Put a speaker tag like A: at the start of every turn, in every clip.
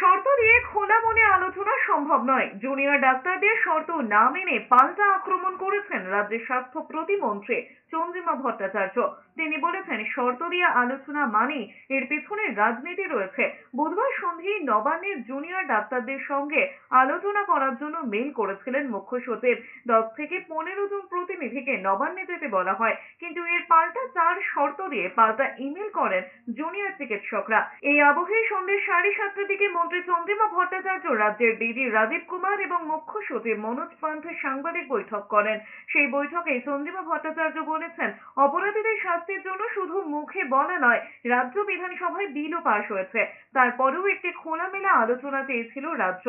A: শর্ত দিয়ে খোলা মনে আলোচনা সম্ভব নয়। জুনিয়র ডাক্তারদের শর্ত না মেনে পাল্টা আক্রমণ করেছেন রাজ্যের স্বাস্থ্য প্রতিমন্ত্রী চন্দ্রিমা ভট্টাচার্য। তিনি বলেছেন, শর্ত দিয়ে আলোচনা মানেই এর পেছনে রাজনীতি রয়েছে। বুধবার সন্ধ্যায় নবান্নের জুনিয়র ডাক্তারদের সঙ্গে আলোচনা করার জন্য মেইল করেছিলেন মুখ্য সচিব। 10 থেকে 15 জন প্রতিনিধিকে নবান্নে যেতে বলা হয়, কিন্তু এর পাল্টা 4 শর্ত দিয়ে পাল্টা ইমেল করেন জুনিয়র চিকিৎসকরা। এই আবহে সন্ধ্যে 7:30টার দিকে মন্ত্রী চন্দ্রিমা ভট্টাচার্য রাজ্যের ডিজি রাজীব কুমার এবং মুখ্য সচিব মনোজ পান্থের সাংবাদিক বৈঠক করেন। সেই বৈঠকে চন্দ্রিমা ভট্টাচার্য বলেছেন, অপরাধীদের শাস্তির জন্য শুধু মুখে বলা নয়, রাজ্য বিধানসভায় বিলও পাশ হয়েছে। তারপরেও একটি খোলামেলা আলোচনা চেয়েছিল রাজ্য,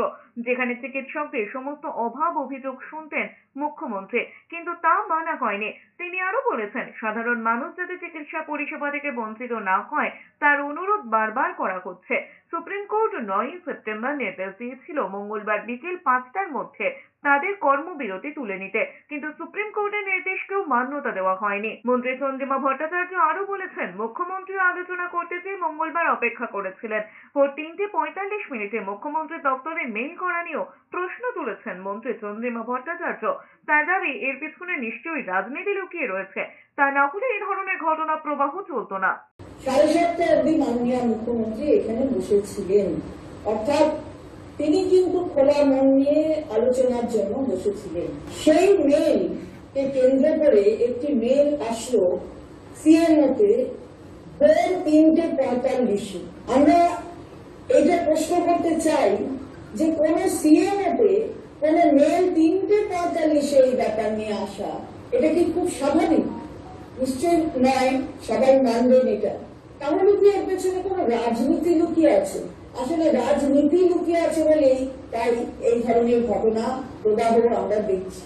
A: যেখানে চিকিৎসকদের সমস্ত অভাব অভিযোগ শুনতেন মুখ্যমন্ত্রী, কিন্তু তা মানা হয়নি। তিনি আরো বলেছেন, সাধারণ মানুষ যাতে চিকিৎসা পরিষেবা থেকে বঞ্চিত না হয় তার অনুরোধ বারবার করা হচ্ছে। সুপ্রিম কোর্ট 9 সেপ্টেম্বর নির্দেশ দিয়েছিল মঙ্গলবার বিকেল 5টার মধ্যে তাদের কর্মবিরতি তুলে নিতে, কিন্তু সুপ্রিম কোর্টের নির্দেশকেও মান্যতা দেওয়া হয়নি। মন্ত্রী চন্দ্রিমা ভট্টাচার্য আরো বলেছেন, মুখ্যমন্ত্রী আলোচনা করতে চেয়ে মঙ্গলবার অপেক্ষা করেছিলেন। ভোর 3:45 মুখ্যমন্ত্রী দপ্তরে মেইল করা নিয়েও প্রশ্ন তুলেছেন মন্ত্রী চন্দ্রিমা ভট্টাচার্য। তার দাবি, এর পিছনে নিশ্চয়ই রাজনীতি লুকিয়ে রয়েছে। তা না হলে এই ধরনের ঘটনা প্রবাহ চলতো না।
B: 7:30 অবধি মাননীয় মুখ্যমন্ত্রী এখানে বসেছিলেন, অর্থাৎ তিনি কিন্তু খোলা মন নিয়ে আলোচনার জন্য বসেছিলেন। সেই মেইল কে কেন্দ্র করে একটি মেইল আসলো সিএমওতে ভোর 3:45। আমরা এটা প্রশ্ন করতে চাই যে কোন সিএমওতে কোন মেইল 3:45 এই ব্যাপার নিয়ে আসা, এটা কি খুব স্বাভাবিক? নিশ্চয় নয়, সবাই মানবেন এটা। তাহলে কি এর পেছনে কোন রাজনীতি লুকিয়ে আছে? আসলে রাজনীতি লুকিয়ে আছে বলেই তাই এই ধরনের ঘটনা প্রবাহ আমরা দেখছি।